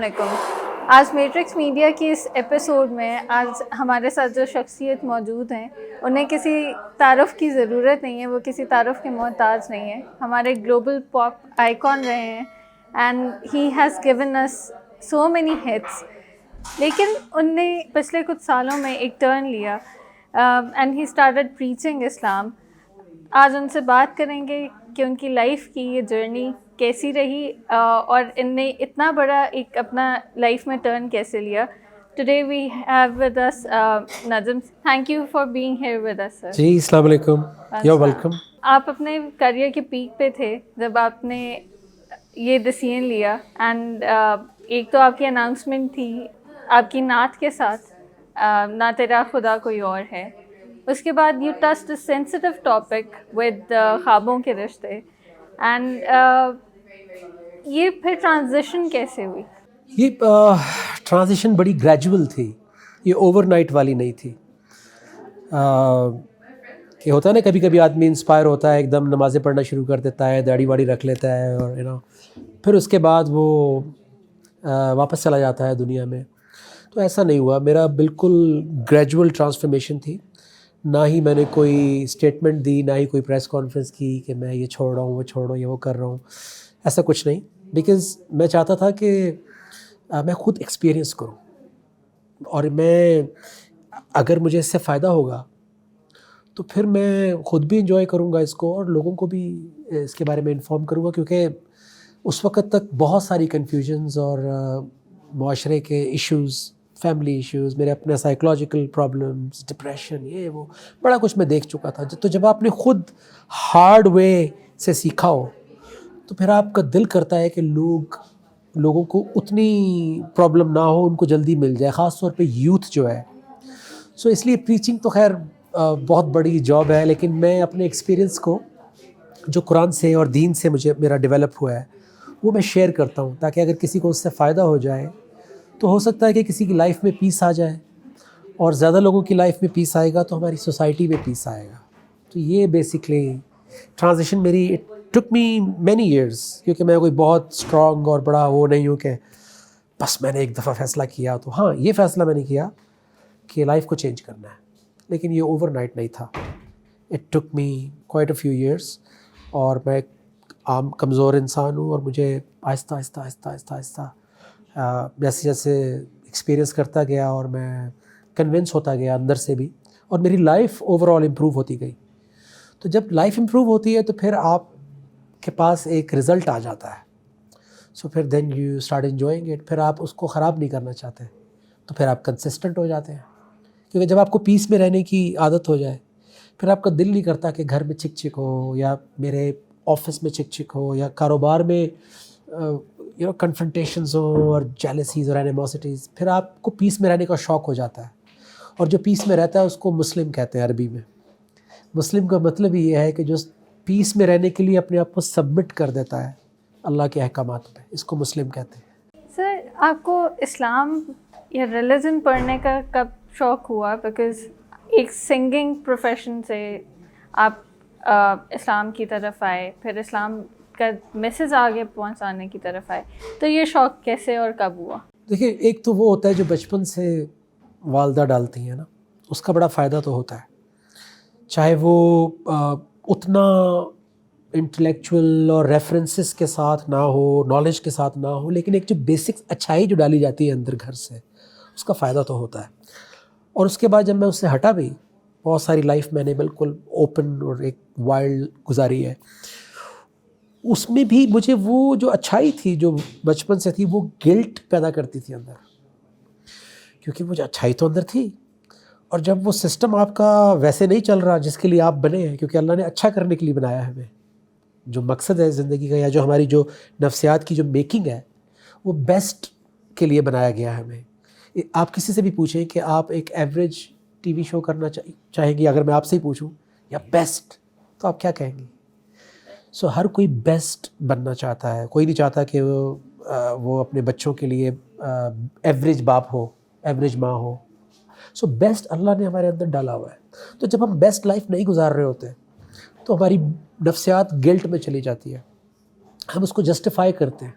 السلام علیکم. آج میٹرکس میڈیا کی اس ایپیسوڈ میں آج ہمارے ساتھ جو شخصیت موجود ہیں انہیں کسی تعارف کی ضرورت نہیں ہے, وہ کسی تعارف کے محتاج نہیں ہے. ہمارے گلوبل پاپ آئیکن رہے ہیں and he has given us so many hits. لیکن ان نے پچھلے کچھ سالوں میں ایک ٹرن لیا اینڈ ہی اسٹارٹڈ پریچنگ اسلام. آج ان سے بات کریں گے کہ ان کی لائف کی یہ جرنی کیسی رہی اور ان نے اتنا بڑا ایک اپنا لائف میں ٹرن کیسے لیا. Today we have with us Najam. Thank you for being here with us sir. جی السلام علیکم. You welcome. آپ اپنے کریئر کے پیک پہ تھے جب آپ نے یہ ڈیسیژن لیا اینڈ ایک تو آپ کی اناؤنسمنٹ تھی آپ کی نعت کے ساتھ, نہ تیرا خدا کوئی اور ہے. اس کے بعد you touched sensitive topic with خوابوں کے رشتے اینڈ یہ پھر ٹرانزیشن کیسے ہوئی؟ یہ ٹرانزیشن بڑی گریجول تھی, یہ اوور نائٹ والی نہیں تھی. کہ ہوتا ہے نا کبھی کبھی آدمی انسپائر ہوتا ہے, ایک دم نمازیں پڑھنا شروع کر دیتا ہے, داڑھی واڑی رکھ لیتا ہے اور پھر اس کے بعد وہ واپس چلا جاتا ہے دنیا میں. تو ایسا نہیں ہوا, میرا بالکل گریجول ٹرانسفارمیشن تھی. نہ ہی میں نے کوئی اسٹیٹمنٹ دی, نہ ہی کوئی پریس کانفرنس کی کہ میں یہ چھوڑ رہا ہوں, وہ چھوڑ رہا ہوں, یہ وہ کر رہا ہوں. ایسا کچھ نہیں, بیکاز میں چاہتا تھا کہ میں خود ایکسپیرئنس کروں اور میں اگر مجھے اس سے فائدہ ہوگا تو پھر میں خود بھی انجوائے کروں گا اس کو اور لوگوں کو بھی اس کے بارے میں انفارم کروں گا. کیونکہ اس وقت تک بہت ساری کنفیوژنز اور معاشرے کے ایشوز, فیملی ایشوز, میرے اپنے سائیکولوجیکل پرابلمس, ڈپریشن, یہ وہ بڑا کچھ میں دیکھ چکا تھا. تو جب آپ نے خود ہارڈ وے سے سیکھا ہو تو پھر آپ کا دل کرتا ہے کہ لوگوں کو اتنی پرابلم نہ ہو, ان کو جلدی مل جائے, خاص طور پہ یوتھ جو ہے. سو اس لیے پریچنگ تو خیر بہت بڑی جاب ہے, لیکن میں اپنے ایکسپیرئنس کو جو قرآن سے اور دین سے میرا ڈیولپ ہوا ہے وہ میں شیئر کرتا ہوں, تاکہ اگر کسی کو اس سے فائدہ ہو جائے تو ہو سکتا ہے کہ کسی کی لائف میں پیس آ جائے, اور زیادہ لوگوں کی لائف میں پیس آئے گا تو ہماری سوسائٹی میں پیس آئے گا. تو یہ بیسکلی ٹرانزیشن میری ٹک می مینی ایئرس, کیونکہ میں کوئی بہت اسٹرانگ اور بڑا وہ نہیں ہوں کہ بس میں نے ایک دفعہ فیصلہ کیا. تو ہاں یہ فیصلہ میں نے کیا کہ لائف کو چینج کرنا ہے, لیکن یہ اوور نائٹ نہیں تھا. It took me quite a few years, اور میں ایک عام کمزور انسان ہوں اور مجھے آہستہ آہستہ آہستہ آہستہ آہستہ جیسے جیسے ایکسپیرئنس کرتا گیا اور میں کنونس ہوتا گیا اندر سے بھی, اور میری لائف اوور آل امپروو ہوتی گئی. تو جب لائف امپروو ہوتی ہے تو پھر آپ کے پاس ایک رزلٹ آ جاتا ہے. سو پھر then you start enjoying it. پھر آپ اس کو خراب نہیں کرنا چاہتے تو پھر آپ کنسسٹنٹ ہو جاتے ہیں. کیونکہ جب آپ کو پیس میں رہنے کی عادت ہو جائے پھر آپ کا دل نہیں کرتا کہ گھر میں چک چک ہو, یا میرے آفس میں چک چک ہو, یا کاروبار میں کنفرنٹیشنز ہوں اور جیلسیز اور اینیموسٹیز. پھر آپ کو پیس میں رہنے کا شوق ہو جاتا ہے, اور جو پیس میں رہتا ہے اس کو مسلم کہتے ہیں عربی میں. مسلم کا مطلب یہ ہے کہ جو پیس میں رہنے کے لیے اپنے آپ کو سبمٹ کر دیتا ہے اللہ کے احکامات پہ, اس کو مسلم کہتے ہیں. سر آپ کو اسلام یا ریلیجن پڑھنے کا کب شوق ہوا؟ بیکاز ایک سنگنگ پروفیشن سے آپ اسلام کی طرف آئے, پھر اسلام کا میسج آگے پہنچانے کی طرف آئے, تو یہ شوق کیسے اور کب ہوا؟ دیکھیں, ایک تو وہ ہوتا ہے جو بچپن سے والدہ ڈالتی ہیں نا, اس کا بڑا فائدہ تو ہوتا ہے, چاہے وہ اتنا انٹلیکچوئل اور ریفرنسز کے ساتھ نہ ہو, نالج کے ساتھ نہ ہو, لیکن ایک جو بیسک اچھائی جو ڈالی جاتی ہے اندر گھر سے, اس کا فائدہ تو ہوتا ہے. اور اس کے بعد جب میں اس سے ہٹا بھی, بہت ساری لائف میں نے بالکل اوپن اور ایک وائلڈ گزاری ہے, اس میں بھی مجھے وہ جو اچھائی تھی جو بچپن سے تھی وہ گلٹ پیدا کرتی تھی اندر, کیونکہ وہ جو اچھائی تو اندر تھی, اور جب وہ سسٹم آپ کا ویسے نہیں چل رہا جس کے لیے آپ بنے ہیں, کیونکہ اللہ نے اچھا کرنے کے لیے بنایا ہے ہمیں, جو مقصد ہے زندگی کا, یا جو ہماری جو نفسیات کی جو میکنگ ہے وہ بیسٹ کے لیے بنایا گیا ہے ہمیں. آپ کسی سے بھی پوچھیں کہ آپ ایک ایوریج ٹی وی شو کرنا چاہیں گی, اگر میں آپ سے ہی پوچھوں یا بیسٹ, تو آپ کیا کہیں گی؟ سو ہر کوئی بیسٹ بننا چاہتا ہے, کوئی نہیں چاہتا کہ وہ اپنے بچوں کے لیے ایوریج باپ ہو, ایوریج ماں ہو. سو بیسٹ اللہ نے ہمارے اندر ڈالا ہوا ہے. تو جب ہم بیسٹ لائف نہیں گزار رہے ہوتے تو ہماری نفسیات گلٹ میں چلی جاتی ہے, ہم اس کو جسٹیفائی کرتے ہیں.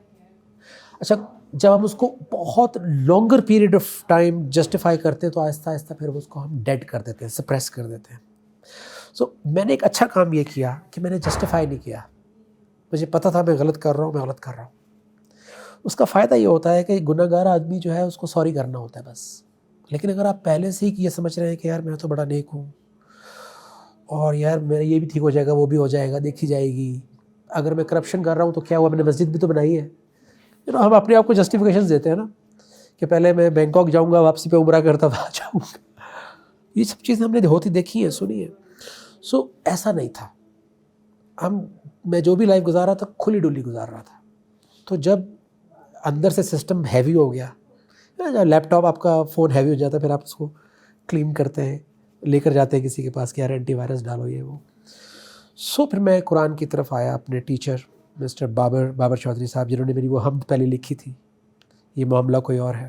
اچھا, جب ہم اس کو بہت longer period of time justify کرتے ہیں تو آہستہ آہستہ پھر اس کو ہم ڈیڈ کر دیتے ہیں, سپریس کر دیتے ہیں. سو میں نے ایک اچھا کام یہ کیا کہ میں نے جسٹیفائی نہیں کیا. مجھے پتہ تھا میں غلط کر رہا ہوں, میں غلط کر رہا ہوں. اس کا فائدہ یہ ہوتا ہے کہ گناہ گار آدمی جو ہے اس کو سوری کرنا ہوتا ہے بس. لیکن اگر آپ پہلے سے ہی یہ سمجھ رہے ہیں کہ یار میں تو بڑا نیک ہوں اور یار میرا یہ بھی ٹھیک ہو جائے گا, وہ بھی ہو جائے گا, دیکھی جائے گی, اگر میں کرپشن کر رہا ہوں تو کیا ہوا, میں نے مسجد بھی تو بنائی ہے. ہم اپنے آپ کو جسٹیفیکیشن دیتے ہیں نا کہ پہلے میں بینکاک جاؤں گا, واپسی پہ عمرہ کرتا تھا, جاؤں گا. یہ سب چیزیں ہم نے ہوتی دیکھی ہیں, سنی ہیں. سو ایسا نہیں تھا. میں جو بھی لائف گزار رہا تھا کھلی ڈلی گزار رہا تھا. تو جب اندر سے سسٹم ہیوی ہو گیا, لیپ ٹاپ آپ کا فون ہیوی ہو جاتا ہے, پھر آپ اس کو کلین کرتے ہیں, لے کر جاتے ہیں کسی کے پاس کہ یار اینٹی وائرس ڈالو یہ وہ. سو پھر میں قرآن کی طرف آیا. اپنے ٹیچر مسٹر بابر چودھری صاحب, جنہوں نے میری وہ حمد پہلے لکھی تھی, یہ معاملہ کوئی اور ہے.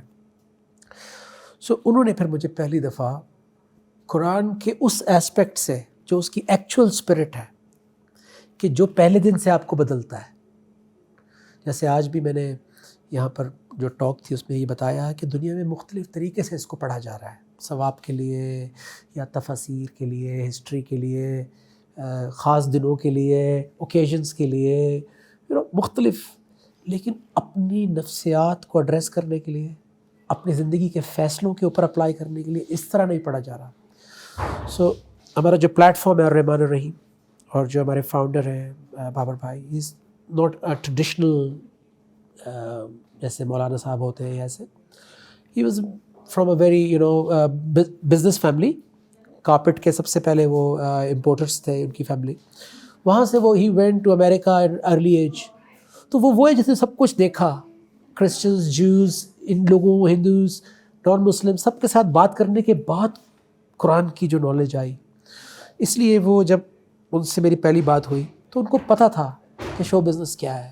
سو انہوں نے پھر مجھے پہلی دفعہ قرآن کے اس ایسپیکٹ سے جو اس کی ایکچوئل اسپرٹ ہے, کہ جو پہلے دن سے آپ کو بدلتا ہے. جیسے آج بھی میں نے یہاں پر جو ٹاک تھی اس میں یہ بتایا کہ دنیا میں مختلف طریقے سے اس کو پڑھا جا رہا ہے, ثواب کے لیے یا تفاسیر کے لیے, ہسٹری کے لیے, خاص دنوں کے لیے, اوکیزنس کے لیے, مختلف. لیکن اپنی نفسیات کو ایڈریس کرنے کے لیے, اپنی زندگی کے فیصلوں کے اوپر اپلائی کرنے کے لیے اس طرح نہیں پڑھا جا رہا. سو ہمارا جو پلیٹ فارم ہے الرحمن الرحیم, اور جو ہمارے فاؤنڈر ہیں بابر بھائی, از ناٹ ٹریڈیشنل جیسے مولانا صاحب ہوتے ہیں ایسے. He was from a very business family. Carpet کے سب سے پہلے وہ امپورٹرس تھے ان کی فیملی. وہاں سے وہ he went to America in early age. تو وہ ہے جس نے سب کچھ دیکھا, کرسچنز, جوز, ان لوگوں, ہندوز, نان مسلم, سب کے ساتھ بات کرنے کے بعد قرآن کی جو نالج آئی. اس لیے وہ جب ان سے میری پہلی بات ہوئی تو ان کو پتہ تھا کہ شو بزنس کیا ہے,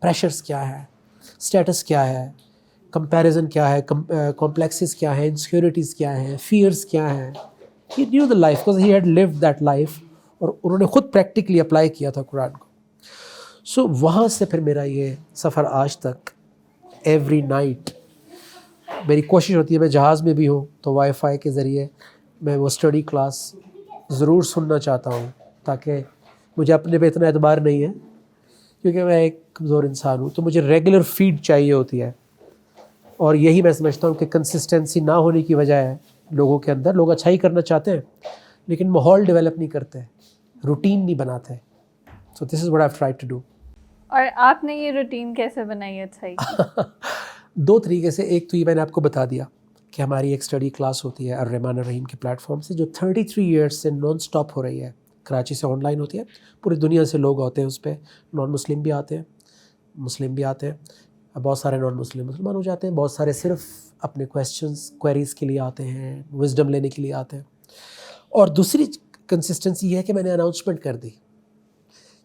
پریشرز کیا ہے, اسٹیٹس کیا ہے, کمپیریزن کیا ہے, کمپلیکسز کیا ہے, انسیکیورٹیز کیا ہیں, فیئرز کیا ہیں. He knew the life because he had lived that life, اور انہوں نے خود پریکٹیکلی اپلائی کیا تھا قرآن کو. سو وہاں سے پھر میرا یہ سفر آج تک ایوری نائٹ میری کوشش ہوتی ہے, میں جہاز میں بھی ہوں تو وائی فائی کے ذریعے میں وہ اسٹڈی کلاس ضرور سننا چاہتا ہوں, تاکہ مجھے اپنے پہ اتنا اعتبار نہیں ہے کیونکہ میں ایک کمزور انسان ہوں, تو مجھے ریگولر فیڈ چاہیے ہوتی ہے. اور یہی میں سمجھتا ہوں کہ کنسسٹنسی نہ ہونے کی وجہ ہے لوگوں کے اندر. لوگ اچھائی کرنا چاہتے ہیں لیکن ماحول ڈیولپ نہیں کرتے, روٹین نہیں بناتے. So this is what I try to do. اور آپ نے یہ روٹین کیسے بنائی اچھائی کی؟ دو طریقے سے. ایک تو یہ میں نے آپ کو بتا دیا کہ ہماری ایک اسٹڈی کلاس ہوتی ہے الرحمن الرحیم کے پلیٹ فارم سے, جو 33 ایئرس سے نان اسٹاپ ہو رہی ہے. کراچی سے آن لائن ہوتی ہے, پوری دنیا سے لوگ آتے ہیں اس پہ. نان مسلم بھی آتے ہیں, مسلم بھی آتے ہیں, بہت سارے نان مسلم مسلمان ہو جاتے ہیں, بہت سارے صرف اپنے کویریز کے لیے آتے ہیں, وزڈم لینے کے لیے آتے ہیں. اور دوسری کنسسٹنسی یہ ہے کہ میں نے اناؤنسمنٹ کر دی,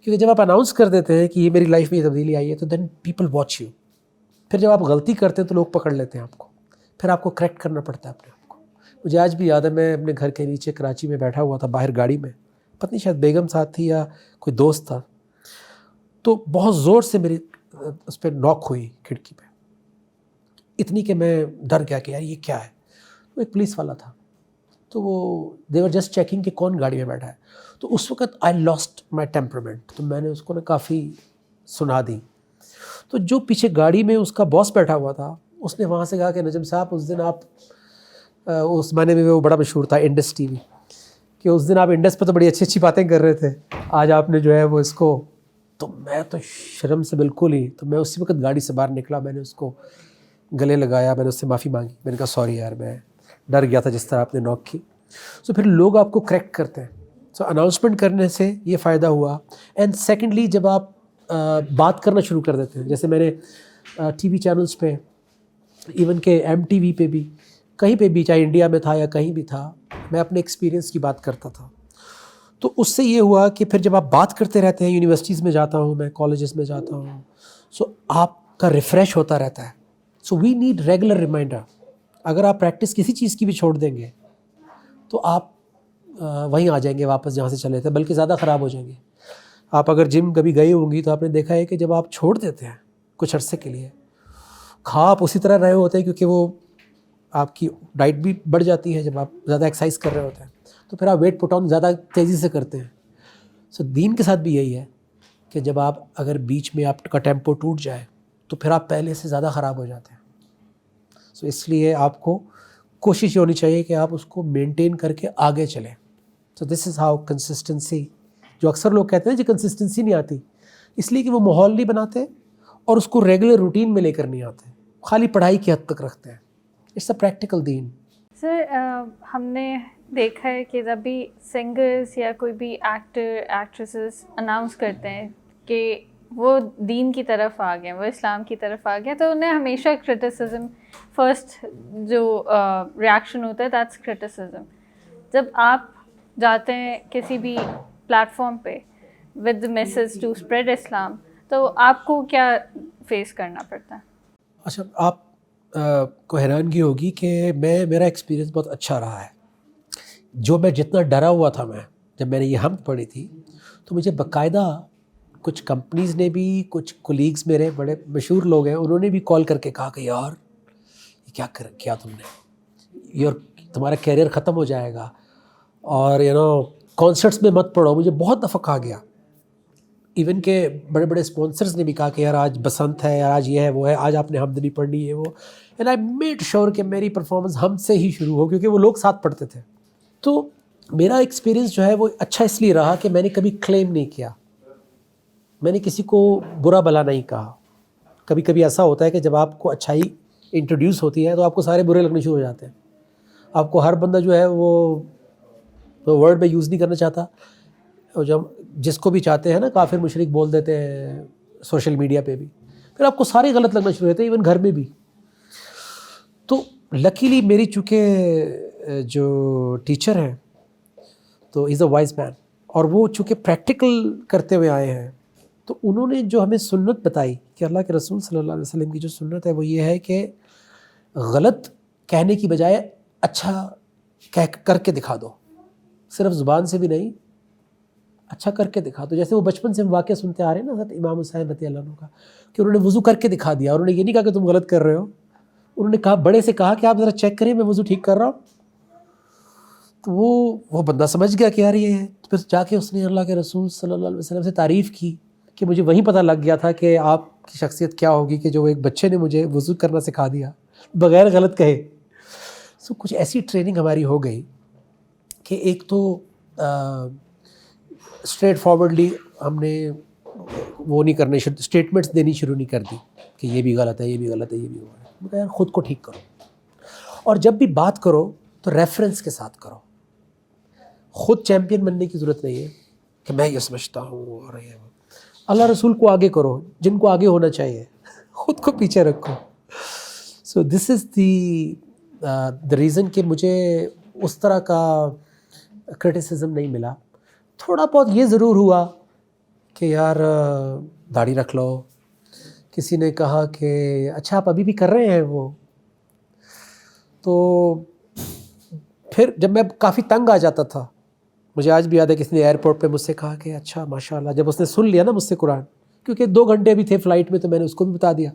کیونکہ جب آپ اناؤنس کر دیتے ہیں کہ یہ میری لائف میں یہ تبدیلی آئی ہے تو دین پیپل واچ یو. پھر جب آپ غلطی کرتے ہیں تو لوگ پکڑ لیتے ہیں آپ کو, پھر آپ کو کریکٹ کرنا پڑتا ہے اپنے آپ کو. مجھے آج بھی یاد ہے, میں اپنے گھر کے نیچے کراچی میں بیٹھا ہوا تھا باہر گاڑی میں, پتہ نہیں شاید بیگم ساتھ تھی یا کوئی دوست تھا, تو بہت زور سے میری اس پہ ناک ہوئی کھڑکی پہ, اتنی کہ میں ڈر گیا کہ یار یہ کیا ہے. وہ ایک پولیس والا تھا, تو وہ دے ور جسٹ چیکنگ کہ کون گاڑی میں بیٹھا ہے. تو اس وقت آئی لاسٹ مائی ٹیمپرمنٹ, تو میں نے اس کو نا کافی سنا دی. تو جو پیچھے گاڑی میں اس کا باس بیٹھا ہوا تھا, اس نے وہاں سے کہا کہ نجم صاحب اس دن آپ, اس زمانے میں وہ بڑا مشہور تھا انڈس ٹی وی, کہ اس دن آپ انڈس پہ تو بڑی اچھی اچھی باتیں کر رہے تھے, آج آپ نے جو ہے وہ اس کو. تو میں تو شرم سے بالکل ہی, تو میں اسی وقت گاڑی سے باہر نکلا, میں نے اس کو گلے لگایا, میں نے اس سے معافی مانگی, میں نے کہا سوری یار میں ڈر گیا تھا جس طرح آپ نے نوک کی. سو پھر لوگ آپ کو کریکٹ کرتے ہیں. سو اناؤنسمنٹ کرنے سے یہ فائدہ ہوا. اینڈ سیکنڈلی جب آپ بات کرنا شروع کر دیتے ہیں, جیسے میں نے ٹی وی چینلز پہ, ایون کہ ایم ٹی وی پہ بھی, کہیں پہ بھی, چاہے انڈیا میں تھا یا کہیں بھی تھا, میں اپنے ایکسپیرینس کی بات کرتا تھا. تو اس سے یہ ہوا کہ پھر جب آپ بات کرتے رہتے ہیں, یونیورسٹیز میں جاتا ہوں میں, کالجز میں جاتا ہوں, سو آپ کا ریفریش ہوتا رہتا ہے. سو وی نیڈ ریگولر ریمائنڈر. اگر آپ پریکٹس کسی چیز کی بھی چھوڑ دیں گے تو آپ وہیں آ جائیں گے واپس جہاں سے چلے تھے, بلکہ زیادہ خراب ہو جائیں گے. آپ اگر جم کبھی گئی ہوں گی تو آپ نے دیکھا ہے کہ جب آپ چھوڑ دیتے ہیں کچھ عرصے کے لیے, کھا آپ اسی طرح رہے ہوتے ہیں کیونکہ وہ آپ کی ڈائٹ بھی بڑھ جاتی ہے جب آپ زیادہ ایکسرسائز کر رہے ہوتے ہیں, تو پھر آپ ویٹ پٹ آن زیادہ تیزی سے کرتے ہیں. سو دین کے ساتھ بھی یہی ہے کہ جب آپ اگر بیچ میں آپ کا ٹیمپو ٹوٹ جائے تو پھر آپ پہلے سے زیادہ خراب ہو جاتے ہیں. سو اس لیے آپ کو کوشش یہ ہونی چاہیے کہ آپ اس کو مینٹین کر کے آگے چلیں. سو دس از ہاؤ کنسسٹنسی, جو اکثر لوگ کہتے ہیں جی کنسسٹنسی نہیں آتی, اس لیے کہ وہ ماحول نہیں بناتے اور اس کو ریگولر روٹین میں لے کر نہیں آتے, خالی پڑھائی کی حد تک رکھتے ہیں. اٹس اے پریکٹیکل دین. سر ہم نے دیکھا ہے کہ جب بھی سنگرز یا کوئی بھی ایکٹر ایکٹریسز اناؤنس کرتے ہیں کہ وہ دین کی طرف آ گئے, وہ اسلام کی طرف آ گئے, تو انہیں ہمیشہ کرٹیسزم, فرسٹ جو ریاکشن ہوتا ہے دیٹس کرٹیسزم. جب آپ جاتے ہیں کسی بھی پلیٹ فارم پہ ود میسج ٹو اسپریڈ اسلام, تو آپ کو کیا فیس کرنا پڑتا ہے؟ اچھا, آپ کو حیرانگی ہوگی کہ میرا ایکسپیرینس بہت اچھا رہا ہے. جو میں جتنا ڈرا ہوا تھا, میں جب میں نے یہ حمد پڑھی تھی تو مجھے باقاعدہ کچھ کمپنیز نے بھی, کچھ کولیگز میرے بڑے مشہور لوگ ہیں, انہوں نے بھی کال کر کے کہا کہ یار یہ کیا تم نے, تمہارا کیریئر ختم ہو جائے گا, اور کانسرٹس میں مت پڑھو. مجھے بہت دفعہ کہا گیا, ایون کہ بڑے بڑے اسپانسرز نے بھی کہا کہ یار آج بسنت ہے, یار آج یہ ہے وہ ہے, آج آپ نے حمد نہیں پڑھنی ہے وہ. اینڈ آئی میڈ شیور کہ میری پرفارمنس حمد سے ہی شروع ہو, کیونکہ وہ لوگ ساتھ پڑھتے تھے. تو میرا ایکسپیرینس جو ہے وہ اچھا اس لیے رہا کہ میں نے کبھی کلیم نہیں کیا, میں نے کسی کو برا بھلا نہیں کہا. کبھی کبھی ایسا ہوتا ہے کہ جب آپ کو اچھائی انٹروڈیوس ہوتی ہے تو آپ کو سارے برے لگنے شروع ہو جاتے ہیں. آپ کو ہر بندہ جو ہے وہ ورڈ میں یوز نہیں کرنا چاہتا, اور جب جس کو بھی چاہتے ہیں نا کافر مشرک بول دیتے ہیں سوشل میڈیا پہ بھی, پھر آپ کو سارے غلط لگنا شروع ہوتے ہیں, ایون گھر میں بھی. تو لکیلی میری چونکہ جو ٹیچر ہیں تو از اے وائز مین, اور وہ چونکہ پریکٹیکل کرتے ہوئے آئے ہیں, تو انہوں نے جو ہمیں سنت بتائی کہ اللہ کے رسول صلی اللہ علیہ وسلم کی جو سنت ہے وہ یہ ہے کہ غلط کہنے کی بجائے اچھا کر کے دکھا دو, صرف زبان سے بھی نہیں, اچھا کر کے دکھا دو. جیسے وہ بچپن سے ہم واقعہ سنتے آ رہے ہیں نا حضرت امام حسین رضی اللہ عنہ کا, کہ انہوں نے وضو کر کے دکھا دیا, اور انہوں نے یہ نہیں کہا کہ تم غلط کر رہے ہو, انہوں نے کہا بڑے سے کہا کہ آپ ذرا چیک کریں میں وضو ٹھیک کر رہا ہوں. تو وہ بندہ سمجھ گیا کہ یار یہ ہے. پھر جا کے اس نے اللہ کے رسول صلی اللہ علیہ وسلم سے تعریف کی, کہ مجھے وہیں پتہ لگ گیا تھا کہ آپ کی شخصیت کیا ہوگی, کہ جو ایک بچے نے مجھے وضو کرنا سکھا دیا بغیر غلط کہے. سو کچھ ایسی ٹریننگ ہماری ہو گئی کہ ایک تو اسٹریٹ فارورڈلی ہم نے وہ نہیں کرنے, اسٹیٹمنٹس دینی شروع نہیں کر دی کہ یہ بھی غلط ہے, یہ بھی غلط ہے, یہ بھی غلط ہے. میں کہا یار خود کو ٹھیک کرو, اور جب بھی بات کرو تو ریفرنس کے ساتھ کرو. خود چیمپئن بننے کی ضرورت نہیں ہے کہ میں یہ سمجھتا ہوں, اور یہ اللہ رسول کو آگے کرو, جن کو آگے ہونا چاہیے, خود کو پیچھے رکھو. سو دس از دی ریزن کہ مجھے اس طرح کا کرٹیسزم نہیں ملا. تھوڑا بہت یہ ضرور ہوا کہ یار داڑھی رکھ لو, کسی نے کہا کہ اچھا آپ ابھی بھی کر رہے ہیں وہ. تو پھر جب میں کافی تنگ آ جاتا تھا, مجھے آج بھی یاد ہے کسی نے ایئرپورٹ پہ مجھ سے کہا کہ اچھا ماشاء اللہ, جب اس نے سن لیا نا مجھ سے قرآن, کیونکہ 2 گھنٹے بھی تھے فلائٹ میں, تو میں نے اس کو بھی بتا دیا.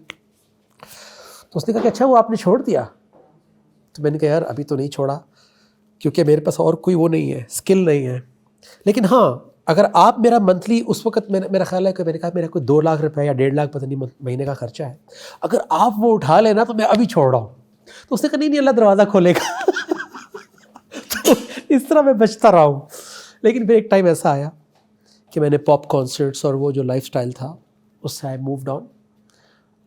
تو اس نے کہا کہ اچھا وہ آپ نے چھوڑ دیا. تو میں نے کہا یار ابھی تو نہیں چھوڑا, کیونکہ میرے پاس اور کوئی وہ نہیں ہے, اسکل نہیں ہے. لیکن ہاں اگر آپ میرا منتھلی اس وقت میرا خیال ہے کہ میں نے کہا میرا کوئی 2 لاکھ روپے یا 1.5 لاکھ پتہ نہیں مہینے کا خرچہ ہے, اگر آپ وہ اٹھا لینا تو میں ابھی چھوڑ رہا ہوں. تو اس نے کہا نہیں اللہ دروازہ کھولے گا. تو اس طرح میں بچتا رہا ہوں. لیکن پھر ایک ٹائم ایسا آیا کہ میں نے پاپ کانسرٹس اور وہ جو لائف سٹائل تھا اس سے آئی مووڈ آن.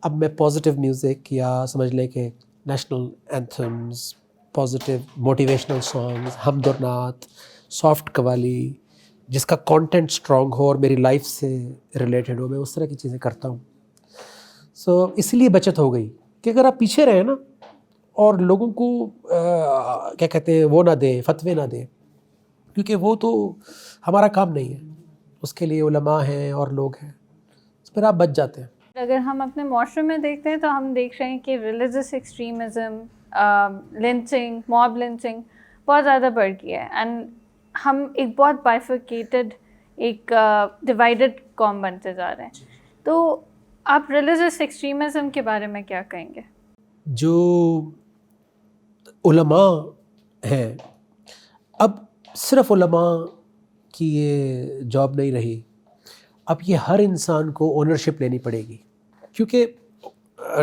اب میں پازیٹیو میوزک, یا سمجھ لیں کہ نیشنل اینتھمز, پازیٹیو موٹیویشنل سانگز, حمد و نعت, سافٹ قوالی, جس کا کانٹینٹ اسٹرانگ ہو اور میری لائف سے ریلیٹڈ ہو, میں اس طرح کی چیزیں کرتا ہوں. سو اس لیے بچت ہو گئی کہ اگر آپ پیچھے رہیں نا اور لوگوں کو کیا کہتے ہیں وہ نہ دیں, فتوے نہ دیں, کیونکہ وہ تو ہمارا کام نہیں ہے, اس کے لیے علماء ہیں اور لوگ ہیں, پھر آپ بچ جاتے ہیں. اگر ہم اپنے معاشرے میں دیکھتے ہیں تو ہم دیکھ رہے ہیں کہ religious extremism, lynching, mob lynching بہت زیادہ بڑھ گیا ہے. اینڈ ہم ایک بہت بائیفرکیٹڈ, ایک ڈیوائڈڈ قوم بنتے جا رہے ہیں. تو آپ ریلیجس ایکسٹریمزم کے بارے میں کیا کہیں گے؟ جو علماء ہیں، اب صرف علماء کی یہ جاب نہیں رہی، اب یہ ہر انسان کو اونرشپ لینی پڑے گی، کیونکہ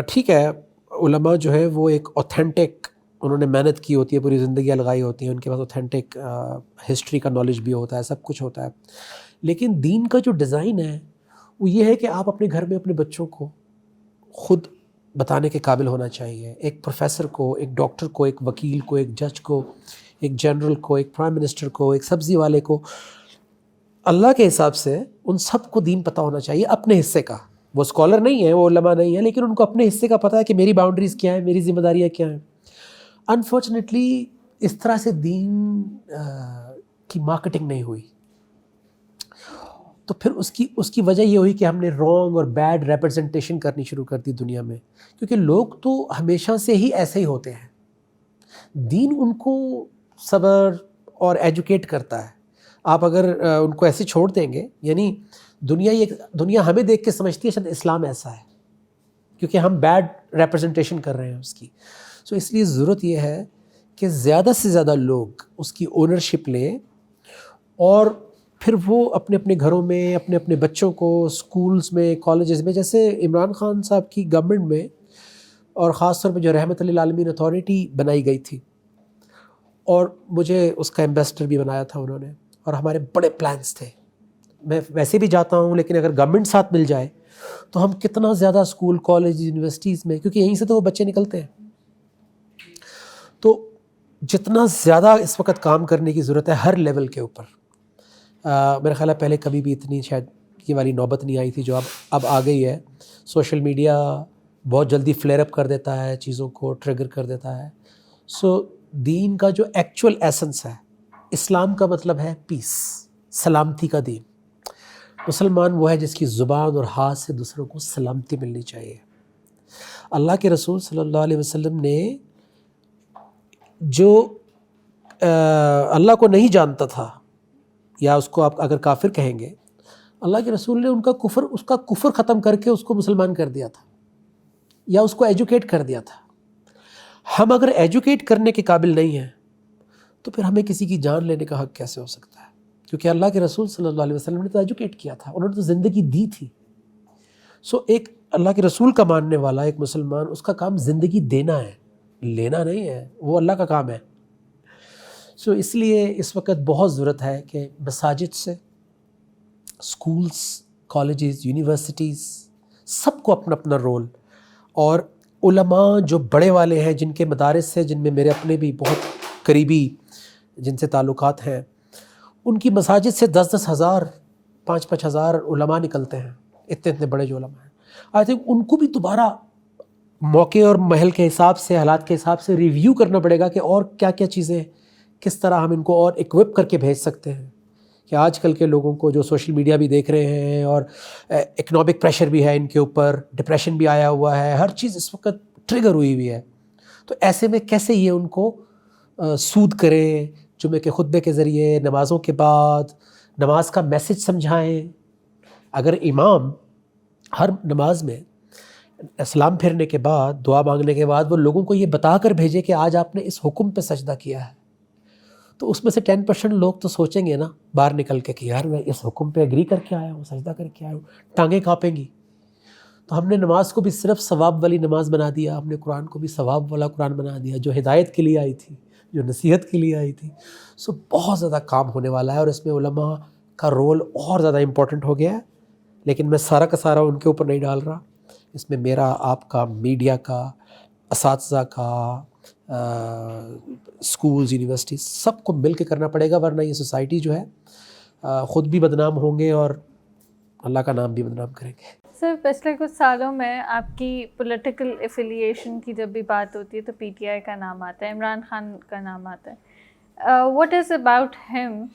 ٹھیک ہے علماء جو ہے وہ ایک اوتھینٹک، انہوں نے محنت کی ہوتی ہے، پوری زندگیاں لگائی ہوتی ہیں، ان کے پاس اوتھینٹک ہسٹری کا نالج بھی ہوتا ہے، سب کچھ ہوتا ہے، لیکن دین کا جو ڈیزائن ہے وہ یہ ہے کہ آپ اپنے گھر میں اپنے بچوں کو خود بتانے کے قابل ہونا چاہیے. ایک پروفیسر کو، ایک ڈاکٹر کو، ایک وکیل کو، ایک جج کو، ایک جنرل کو، ایک پرائم منسٹر کو، ایک سبزی والے کو، اللہ کے حساب سے ان سب کو دین پتہ ہونا چاہیے اپنے حصے کا. وہ اسکالر نہیں ہیں، وہ علماء نہیں ہیں، لیکن ان کو اپنے حصے کا پتہ ہے کہ میری باؤنڈریز کیا ہیں، میری ذمہ داریاں کیا ہیں. انفارچونیٹلی اس طرح سے دین کی مارکیٹنگ نہیں ہوئی، تو پھر اس کی وجہ یہ ہوئی کہ ہم نے رانگ اور بیڈ ریپرزنٹیشن کرنی شروع کر دی دنیا میں، کیونکہ لوگ تو ہمیشہ سے ہی ایسے ہی ہوتے ہیں. دین ان کو صبر اور ایجوکیٹ کرتا ہے. آپ اگر ان کو ایسے چھوڑ دیں گے، یعنی دنیا ہمیں دیکھ کے سمجھتی ہے شاید اسلام ایسا ہے، کیونکہ ہم بیڈ ریپرزنٹیشن کر رہے ہیں اس کی. سو اس لیے ضرورت یہ ہے کہ زیادہ سے زیادہ لوگ اس کی اونرشپ لیں، اور پھر وہ اپنے اپنے گھروں میں اپنے اپنے بچوں کو اسکولز میں، کالجز میں، جیسے عمران خان صاحب کی گورنمنٹ میں، اور خاص طور پہ جو رحمت للعالمین اتھارٹی بنائی گئی تھی، اور مجھے اس کا ایمبیسڈر بھی بنایا تھا انہوں نے، اور ہمارے بڑے پلانس تھے. میں ویسے بھی جاتا ہوں، لیکن اگر گورنمنٹ ساتھ مل جائے تو ہم کتنا زیادہ اسکول، کالج، یونیورسٹیز میں، کیونکہ یہیں سے تو وہ بچے نکلتے ہیں، تو جتنا زیادہ اس وقت کام کرنے کی ضرورت ہے ہر لیول کے اوپر. میرا خیال ہے پہلے کبھی بھی اتنی شاید یہ والی نوبت نہیں آئی تھی جو اب آ گئی ہے. سوشل میڈیا بہت جلدی فلیئر اپ کر دیتا ہے، چیزوں کو ٹریگر کر دیتا ہے. سو دین کا جو ایکچول ایسنس ہے، اسلام کا مطلب ہے پیس، سلامتی کا دین. مسلمان وہ ہے جس کی زبان اور ہاتھ سے دوسروں کو سلامتی ملنی چاہیے. اللہ کے رسول صلی اللہ علیہ وسلم نے جو اللہ کو نہیں جانتا تھا، یا اس کو آپ اگر کافر کہیں گے، اللہ کے رسول نے اس کا کفر ختم کر کے اس کو مسلمان کر دیا تھا، یا اس کو ایجوکیٹ کر دیا تھا. ہم اگر ایجوکیٹ کرنے کے قابل نہیں ہیں تو پھر ہمیں کسی کی جان لینے کا حق کیسے ہو سکتا ہے؟ کیونکہ اللہ کے رسول صلی اللہ علیہ وسلم نے تو ایجوکیٹ کیا تھا، انہوں نے تو زندگی دی تھی. سو ایک اللہ کے رسول کا ماننے والا ایک مسلمان، اس کا کام زندگی دینا ہے، لینا نہیں ہے، وہ اللہ کا کام ہے. سو اس لیے اس وقت بہت ضرورت ہے کہ مساجد سے اسکولس، کالجز، یونیورسٹیز، سب کو اپنا اپنا رول، اور علماء جو بڑے والے ہیں، جن کے مدارس سے، جن میں میرے اپنے بھی بہت قریبی جن سے تعلقات ہیں، ان کی مساجد سے 10-10 ہزار، 5-5 ہزار علماء نکلتے ہیں، اتنے بڑے جو علماء ہیں. آئی تھنک ان کو بھی دوبارہ موقع اور محل کے حساب سے، حالات کے حساب سے ریویو کرنا پڑے گا کہ اور کیا کیا چیزیں، کس طرح ہم ان کو اور اکوپ کر کے بھیج سکتے ہیں. کہ آج کل کے لوگوں کو جو سوشل میڈیا بھی دیکھ رہے ہیں، اور اکنامک پریشر بھی ہے ان کے اوپر، ڈپریشن بھی آیا ہوا ہے، ہر چیز اس وقت ٹریگر ہوئی ہوئی ہے، تو ایسے میں کیسے یہ ان کو سود کریں، جمعے کے خطبے کے ذریعے، نمازوں کے بعد نماز کا میسج سمجھائیں. اگر امام ہر نماز میں سلام پھیرنے کے بعد، دعا مانگنے کے بعد، وہ لوگوں کو یہ بتا کر بھیجے کہ آج آپ نے اس حکم پہ سجدہ کیا ہے، تو اس میں سے 10% لوگ تو سوچیں گے نا باہر نکل کے کہ یار میں اس حکم پہ اگری کر کے آیا ہوں، سجدہ کر کے آیا ہوں، ٹانگیں کانپیں گی. تو ہم نے نماز کو بھی صرف ثواب والی نماز بنا دیا، ہم نے قرآن کو بھی ثواب والا قرآن بنا دیا، جو ہدایت کے لیے آئی تھی، جو نصیحت کے لیے آئی تھی. سو بہت زیادہ کام ہونے والا ہے، اور اس میں علماء کا رول اور زیادہ امپورٹنٹ ہو گیا ہے. لیکن میں سارا کا سارا ان کے اوپر نہیں ڈال رہا، اس میں میرا، آپ کا، میڈیا کا، اساتذہ کا، اسکولز، یونیورسٹیز، سب کو مل کے کرنا پڑے گا، ورنہ یہ سوسائٹی جو ہے خود بھی بدنام ہوں گے اور اللہ کا نام بھی بدنام کریں گے. سر پچھلے کچھ سالوں میں آپ کی پولیٹیکل ایفیلیشن کی جب بھی بات ہوتی ہے تو پی ٹی آئی کا نام آتا ہے، عمران خان کا نام آتا ہے. واٹ از اباؤٹ ہیم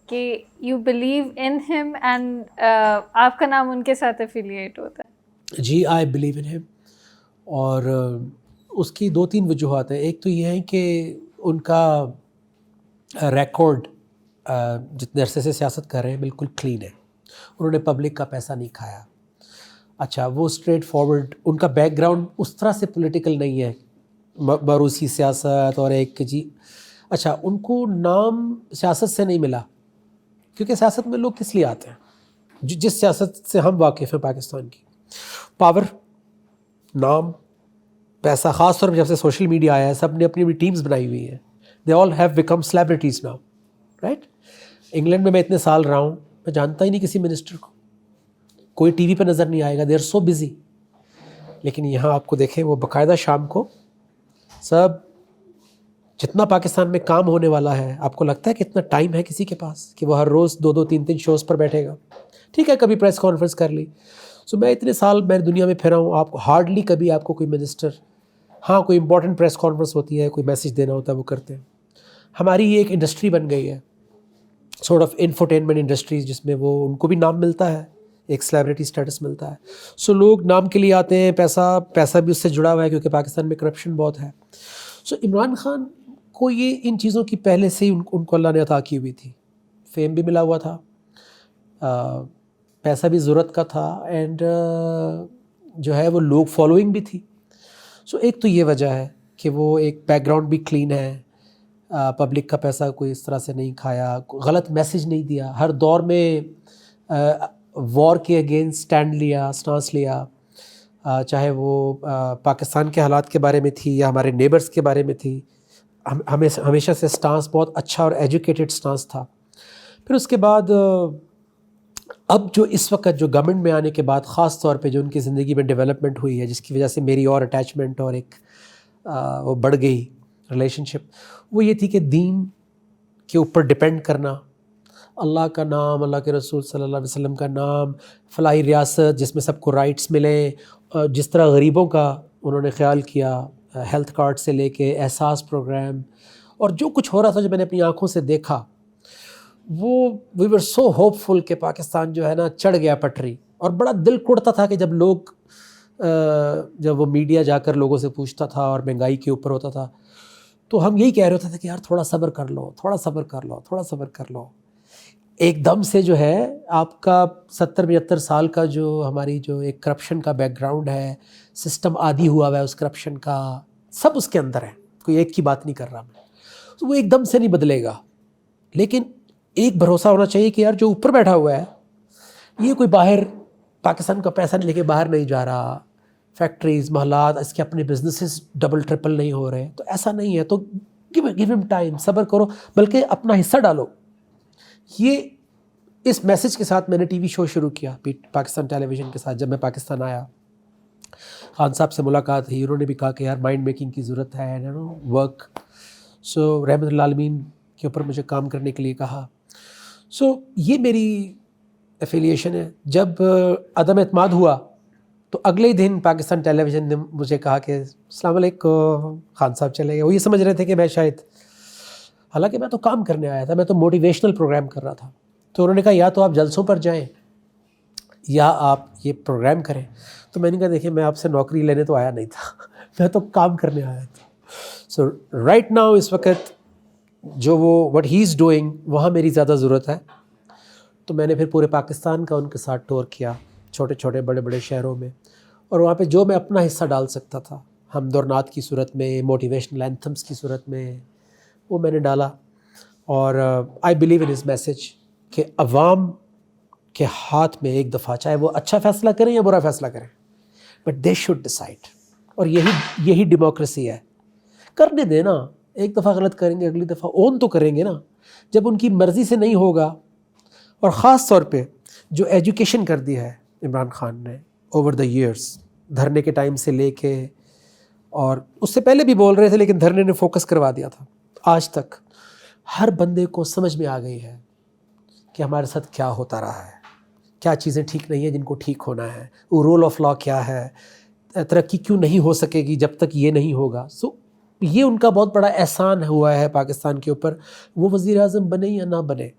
کہ you believe in him and آپ کا نام ان کے ساتھ ایفیلیٹ ہوتا ہے؟ جی، آئی بلیو ان ہیم، اور اس کی 2-3 وجوہات ہیں. ایک تو یہ ہے کہ ان کا ریکارڈ جتنے عرصے سے سیاست کر رہے ہیں بالکل کلین ہے، انہوں نے پبلک کا پیسہ نہیں کھایا. اچھا، وہ اسٹریٹ فارورڈ، ان کا بیک گراؤنڈ اس طرح سے پولیٹیکل نہیں ہے باروسی سیاست اور ایک جی اچھا ان کو نام سیاست سے نہیں ملا، کیونکہ سیاست میں لوگ کس لیے آتے ہیں؟ جس سیاست سے ہم واقف ہیں پاکستان کی، پاور، نام، پیسہ، خاص طور پہ جب سے سوشل میڈیا آیا ہے سب نے اپنی اپنی ٹیمز بنائی ہوئی ہیں. They all have become celebrities now, right? England میں اتنے سال رہا ہوں، میں جانتا ہی نہیں کسی منسٹر کو، کوئی ٹی وی پہ نظر نہیں آئے گا، دے آر سو بزی. لیکن یہاں آپ کو دیکھیں وہ باقاعدہ شام کو سب جتنا پاکستان میں کام ہونے والا ہے، آپ کو لگتا ہے کہ اتنا ٹائم ہے کسی کے پاس کہ وہ ہر روز 2-3 شوز پر بیٹھے گا؟ ٹھیک ہے کبھی پریس کانفرنس کر لی. سو میں اتنے سال میں دنیا میں پھرا ہوں، آپ کو ہارڈلی کبھی آپ کو کوئی منسٹر، ہاں کوئی امپورٹنٹ پریس کانفرنس ہوتی ہے، کوئی میسیج دینا ہوتا ہے وہ کرتے ہیں. ہماری یہ ایک انڈسٹری بن گئی ہے سورٹ آف انفوٹینمنٹ انڈسٹریز، جس میں وہ ان کو بھی نام ملتا ہے، ایک سیلیبریٹی اسٹیٹس ملتا ہے. سو لوگ نام کے لیے آتے ہیں، پیسہ بھی اس سے جڑا ہوا ہے کیونکہ پاکستان میں کرپشن بہت ہے. سو عمران خان کو یہ ان چیزوں کی پہلے سے ہی ان کو اللہ نے عطا کی ہوئی تھی، فیم بھی ملا ہوا تھا، پیسہ بھی ضرورت کا تھا، اینڈ جو ہے وہ لوگ فالوئنگ بھی تھی. سو ایک تو یہ وجہ ہے کہ وہ ایک بیک گراؤنڈ بھی کلین ہے، پبلک کا پیسہ کوئی اس طرح سے نہیں کھایا، غلط میسیج نہیں دیا، ہر دور میں وار کے اگینسٹ اسٹینڈ لیا، سٹانس لیا، چاہے وہ پاکستان کے حالات کے بارے میں تھی یا ہمارے نیبرز کے بارے میں تھی. ہمیشہ سے سٹانس بہت اچھا اور ایجوکیٹڈ سٹانس تھا. پھر اس کے بعد اب جو اس وقت جو گورنمنٹ میں آنے کے بعد خاص طور پہ جو ان کی زندگی میں ڈیولپمنٹ ہوئی ہے، جس کی وجہ سے میری اور اٹیچمنٹ اور ایک وہ بڑھ گئی ریلیشن شپ، وہ یہ تھی کہ دین کے اوپر ڈپینڈ کرنا، اللہ کا نام، اللہ کے رسول صلی اللہ علیہ وسلم کا نام، فلاحی ریاست جس میں سب کو رائٹس ملیں، جس طرح غریبوں کا انہوں نے خیال کیا، ہیلتھ کارڈ سے لے کے احساس پروگرام، اور جو کچھ ہو رہا تھا جو میں نے اپنی آنکھوں سے دیکھا، وہ وی ور سو ہوپ فل کہ پاکستان جو ہے نا چڑھ گیا پٹری. اور بڑا دل کڑتا تھا کہ جب لوگ جب وہ میڈیا جا کر لوگوں سے پوچھتا تھا اور مہنگائی کے اوپر ہوتا تھا تو ہم یہی کہہ رہے ہوتے تھے کہ یار تھوڑا صبر کر لو، تھوڑا صبر کر لو، تھوڑا صبر کر لو. ایک دم سے جو ہے آپ کا 70-75 سال کا جو ہماری جو ایک کرپشن کا بیک گراؤنڈ ہے، سسٹم عادی ہوا ہوا ہے اس کرپشن کا، سب اس کے اندر ہے، کوئی ایک کی بات نہیں کر رہا میں، تو وہ ایک دم سے نہیں بدلے گا. لیکن ایک بھروسہ ہونا چاہیے کہ یار جو اوپر بیٹھا ہوا ہے یہ کوئی باہر پاکستان کا پیسہ لے کے باہر نہیں جا رہا، فیکٹریز، محلات، اس کے اپنے بزنسز ڈبل ٹرپل نہیں ہو رہے، تو ایسا نہیں ہے. تو گیو ہم ٹائم، صبر کرو، بلکہ اپنا حصہ ڈالو. یہ اس میسج کے ساتھ میں نے ٹی وی شو شروع کیا پاکستان ٹیلی ویژن کے ساتھ. جب میں پاکستان آیا خان صاحب سے ملاقات ہوئی، انہوں نے بھی کہا کہ یار مائنڈ میکنگ کی ضرورت ہے، ورک. سو رحمت اللہ عالمین کے اوپر مجھے کام کرنے کے لیے کہا. سو یہ میری ایفیلیشن ہے. جب عدم اعتماد ہوا تو اگلے ہی دن پاکستان ٹیلی ویژن نے مجھے کہا کہ السلام علیکم خان صاحب چلے گئے. وہ یہ سمجھ رہے تھے کہ میں شاید، حالانکہ میں تو کام کرنے آیا تھا، میں تو موٹیویشنل پروگرام کر رہا تھا. تو انہوں نے کہا یا تو آپ جلسوں پر جائیں یا آپ یہ پروگرام کریں. تو میں نے کہا دیکھیں میں آپ سے نوکری لینے تو آیا نہیں تھا، میں تو کام کرنے آیا تھا. سو رائٹ ناؤ اس وقت جو وہ وٹ ہی از ڈوئنگ وہاں میری زیادہ ضرورت ہے. تو میں نے پھر پورے پاکستان کا ان کے ساتھ ٹور کیا، چھوٹے چھوٹے بڑے بڑے شہروں میں، اور وہاں پہ جو میں اپنا حصہ ڈال سکتا تھا حمد اور نعت کی صورت میں، موٹیویشنل اینتھمس کی صورت میں، وہ میں نے ڈالا. اور I believe in his message کہ عوام کے ہاتھ میں ایک دفعہ، چاہے وہ اچھا فیصلہ کریں یا برا فیصلہ کریں، بٹ دے شوڈ ڈیسائڈ. اور یہی ڈیموکریسی ہے. کرنے دیں نا، ایک دفعہ غلط کریں گے اگلی دفعہ اون تو کریں گے نا. جب ان کی مرضی سے نہیں ہوگا، اور خاص طور پہ جو ایجوکیشن کر دی ہے عمران خان نے اوور دا ایئرس، دھرنے کے ٹائم سے لے کے، اور اس سے پہلے بھی بول رہے تھے لیکن دھرنے نے فوکس کروا دیا تھا، آج تک ہر بندے کو سمجھ میں آ گئی ہے کہ ہمارے ساتھ کیا ہوتا رہا ہے، کیا چیزیں ٹھیک نہیں ہیں جن کو ٹھیک ہونا ہے، وہ رول آف لا کیا ہے، ترقی کیوں نہیں ہو سکے گی جب تک یہ نہیں ہوگا. سو یہ ان کا بہت بڑا احسان ہوا ہے پاکستان کے اوپر، وہ وزیر اعظم بنے یا نہ بنے.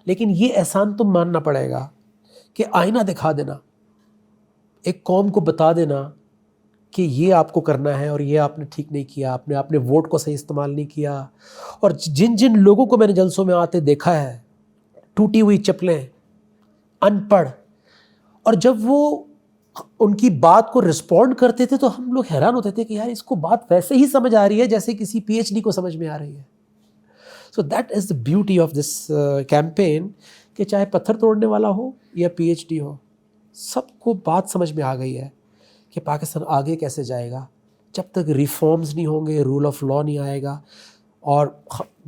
لیکن یہ احسان تم ماننا پڑے گا کہ آئینہ دکھا دینا، ایک قوم کو بتا دینا کہ یہ آپ کو کرنا ہے اور یہ آپ نے ٹھیک نہیں کیا، آپ نے ووٹ کو صحیح استعمال نہیں کیا. اور جن لوگوں کو میں نے جلسوں میں آتے دیکھا ہے، ٹوٹی ہوئی چپلیں، ان پڑھ، اور جب وہ ان کی بات کو رسپونڈ کرتے تھے تو ہم لوگ حیران ہوتے تھے کہ یار اس کو بات ویسے ہی سمجھ آ رہی ہے جیسے کسی پی ایچ ڈی کو سمجھ میں آ رہی ہے. So that is the beauty of this campaign کہ چاہے پتھر توڑنے والا ہو یا پی ایچ ڈی ہو, سب کو بات سمجھ میں آ گئی ہے کہ پاکستان آگے کیسے جائے گا. جب تک ریفارمز نہیں ہوں گے, رول آف لا نہیں آئے گا, اور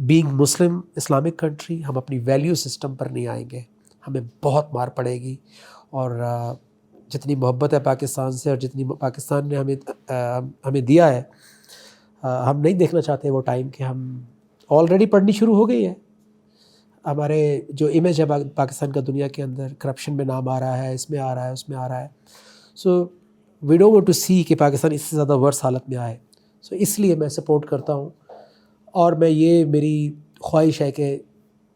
بینگ مسلم اسلامک کنٹری ہم اپنی ویلیو سسٹم پر نہیں آئیں گے, ہمیں بہت مار پڑے گی. اور جتنی محبت ہے پاکستان سے اور جتنی پاکستان نے ہمیں دیا ہے, ہم نہیں دیکھنا چاہتے وہ ٹائم کہ ہم آلریڈی پڑھنی شروع ہو گئی ہے. ہمارے جو امیج ہے پاکستان کا دنیا کے اندر, کرپشن میں نام آ رہا ہے, اس میں آ رہا ہے, اس میں آ رہا ہے. سو وی ڈونٹ وانٹ ٹو سی کہ پاکستان اس سے زیادہ ورس حالت میں آئے. سو اس لیے میں سپورٹ کرتا ہوں, اور میں یہ میری خواہش ہے کہ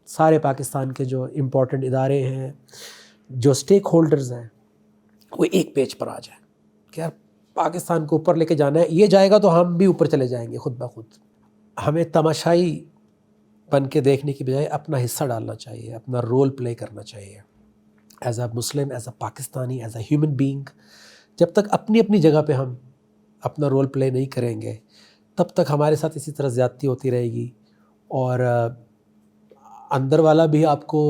سارے پاکستان کے جو امپورٹنٹ ادارے ہیں, جو اسٹیک ہولڈرز ہیں, وہ ایک پیج پر آ جائیں کہ یار پاکستان کو اوپر لے کے جانا ہے. یہ جائے گا تو ہم بھی اوپر چلے جائیں گے خود بخود. ہمیں تماشائی بن کے دیکھنے کی بجائے اپنا حصہ ڈالنا چاہیے, اپنا رول پلے کرنا چاہیے as a Muslim, as a Pakistani, as a human being. جب تک اپنی اپنی جگہ پہ ہم اپنا رول پلے نہیں کریں گے تب تک ہمارے ساتھ اسی طرح زیادتی ہوتی رہے گی, اور اندر والا بھی آپ کو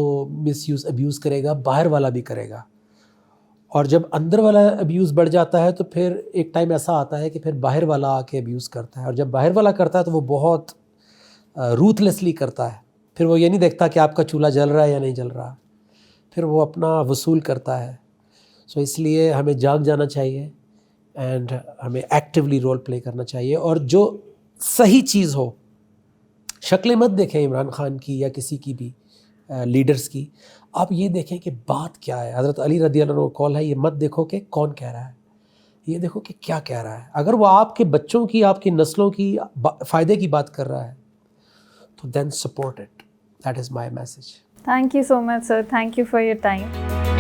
مس یوز ابیوز کرے گا, باہر والا بھی کرے گا. اور جب اندر والا ابیوز بڑھ جاتا ہے تو پھر ایک ٹائم ایسا آتا ہے کہ پھر باہر والا آ کے ابیوز کرتا ہے, اور جب باہر والا کرتا ہے تو وہ بہت روتھلیسلی کرتا ہے. پھر وہ یہ نہیں دیکھتا کہ آپ کا چولہا جل رہا ہے یا نہیں جل رہا, پھر وہ اپنا وصول کرتا ہے. سو اس لیے ہمیں جاگ جانا چاہیے اینڈ ہمیں ایکٹیولی رول پلے کرنا چاہیے. اور جو صحیح چیز ہو, شکلیں مت دیکھیں عمران خان کی یا کسی کی بھی لیڈرز کی, آپ یہ دیکھیں کہ بات کیا ہے. حضرت علی رضی اللہ عنہ کو کال ہے, یہ مت دیکھو کہ کون کہہ رہا ہے, یہ دیکھو کہ کیا کہہ رہا ہے. اگر وہ آپ کے بچوں کی, آپ کی نسلوں کی فائدے کی بات کر رہا ہے تو then support it. That is my message. Thank you so much, sir. Thank you for your time.